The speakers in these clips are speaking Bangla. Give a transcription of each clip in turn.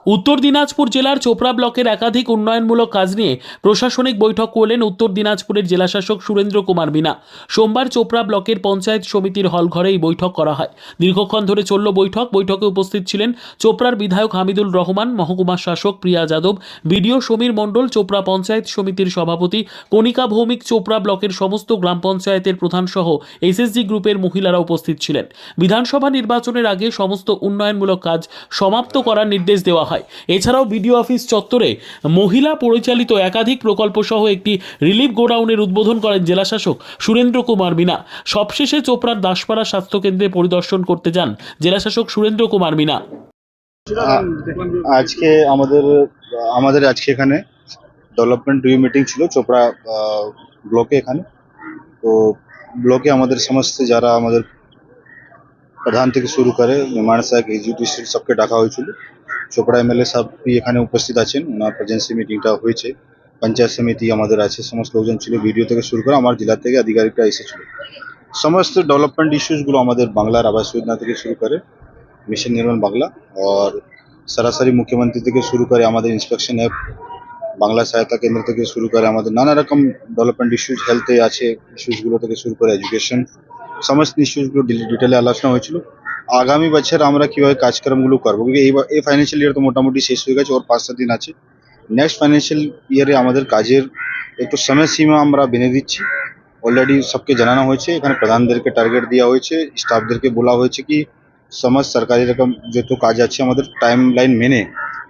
উত্তর দিনাজপুর জেলার চোপড়া ব্লকের একাধিক উন্নয়নমূলক কাজ নিয়ে প্রশাসনিক বৈঠক করলেন উত্তর দিনাজপুরের জেলাশাসক সুরেন্দ্র কুমার মিনা। সোমবার চোপড়া ব্লকের পঞ্চায়েত সমিতির হলঘরে এই বৈঠক করা হয়। দীর্ঘক্ষণ ধরে চলল বৈঠকে উপস্থিত ছিলেন চোপড়ার বিধায়ক হামিদুল রহমান, মহকুমা শাসক প্রিয়া যাদব, বিডিও সমীর মণ্ডল, চোপড়া পঞ্চায়েত সমিতির সভাপতি কণিকা ভৌমিক, চোপড়া ব্লকের সমস্ত গ্রাম পঞ্চায়েতের প্রধান সহ এসএসজি গ্রুপের মহিলারা উপস্থিত ছিলেন। বিধানসভা নির্বাচনের আগে সমস্ত উন্নয়নমূলক কাজ সমাপ্ত করার নির্দেশ দেওয়া হয়। এছাড়াও বিডিও অফিস চত্বরে মহিলা পরিচালিত একাধিক প্রকল্প সহ একটি রিলিফ গোডাউনের উদ্বোধন করেন জেলাশাসক সুরেন্দ্র কুমার মিনা। সবশেষে চোপড়ার দাসপাড়া স্বাস্থ্যকেন্দ্রে পরিদর্শন করতে যান জেলাশাসক সুরেন্দ্র কুমার মিনা। আজকে আমাদের আজকে এখানে ডেভেলপমেন্ট রিভিউ মিটিং ছিল চোপড়া ব্লকে। এখানে তো ব্লকে আমাদের সমস্ত যারা আমাদের প্রধান থেকে শুরু করে মেম্বার সাহেব, এক্সিকিউটিভ সবকে ডাকা হয়েছিল। চোপড়া এমএলএ সাহেব এখানে উপস্থিত আছেন, ওনার প্রেজেন্সি মিটিংটা হয়েছে। পঞ্চায়েত সমিতি আমাদের আছে, সমস্ত লোকজন ছিল, ভিডিও থেকে শুরু করে আমার জেলা থেকে আধিকারিকরা এসেছিল। সমস্ত ডেভেলপমেন্ট ইস্যুসগুলো আমাদের বাংলার আবাস যোজনা থেকে শুরু করে মিশন নির্মাণ বাংলা, আর সরাসরি মুখ্যমন্ত্রী থেকে শুরু করে আমাদের ইন্সপেকশন অ্যাপ, বাংলা সহায়তা কেন্দ্র থেকে শুরু করে আমাদের নানা রকম ডেভেলপমেন্ট ইস্যুস, হেলথে আছে ইস্যুসগুলো থেকে শুরু করে এডুকেশন, সমস্ত ইস্যুসগুলো ডিটেলে আলোচনা হয়েছিল। আগামী বছর আমরা কীভাবে কাজকর্মগুলো করবো, কিন্তু এই ফাইন্যান্সিয়াল ইয়ার তো মোটামুটি শেষ হয়ে গেছে, ওর 5-7 দিন আছে। নেক্সট ফাইন্যান্সিয়াল ইয়ারে আমাদের কাজের একটু সময়সীমা আমরা বেঁধে দিচ্ছি। অলরেডি সবকে জানানো হয়েছে, এখানে প্রধানদেরকে টার্গেট দেওয়া হয়েছে, স্টাফদেরকে বলা হয়েছে কি সমস্ত সরকারি রকম যত কাজ আছে আমাদের টাইম লাইন মেনে,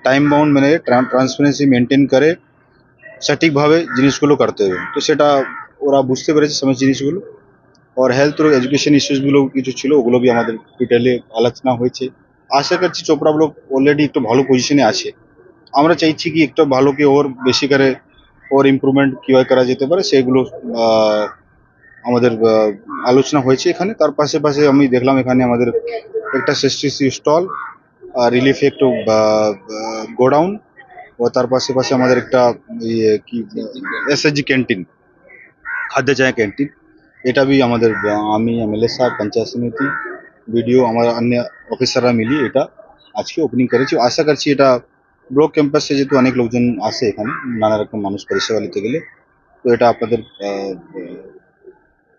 টাইম বাউন্ড মেনে, ট্রান্সপারেন্সি মেনটেন করে সঠিকভাবে জিনিসগুলো করতে হবে। তো সেটা ওরা বুঝতে পেরেছে সমস্ত জিনিসগুলো। আর হেলথ ও এডুকেশন ইস্যুসগুলো কিছু ছিল, ওগুলো বি আমাদের ডিটেলে আলোচনা হয়েছে। আশা করছি চোপড়া ব্লক অলরেডি একটু ভালো পজিশনে আছে। আমরা চাইছি কি একটু ভালো কি ওর বেশি করে ওর ইমপ্রুভমেন্ট কীভাবে করা যেতে পারে সেগুলো আমাদের আলোচনা হয়েছে এখানে। তার পাশে আমি দেখলাম এখানে আমাদের একটা সিএসটিসি স্টল, রিলিফ একটু গোডাউন, ও তার পাশে আমাদের একটা কি এসএসজি ক্যান্টিন, খাদ্য চায় ক্যান্টিন, এটা বি আমাদের আমি এমএলএ সাহেব, পঞ্চায়েত সমিতি, বিডিও, আমার অন্য অফিসাররা মিলিয়ে এটা আজকে ওপেনিং করেছি। আশা করছি এটা ব্লক ক্যাম্পাসে যেহেতু অনেক লোকজন আসে এখানে নানা রকম মানুষ পরিষেবা নিতে গেলে, তো এটা আপনাদের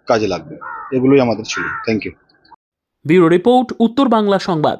কাজে লাগবে। এগুলোই আমাদের ছিল। Thank you. ব্যুরো রিপোর্ট, উত্তর বাংলা সংবাদ।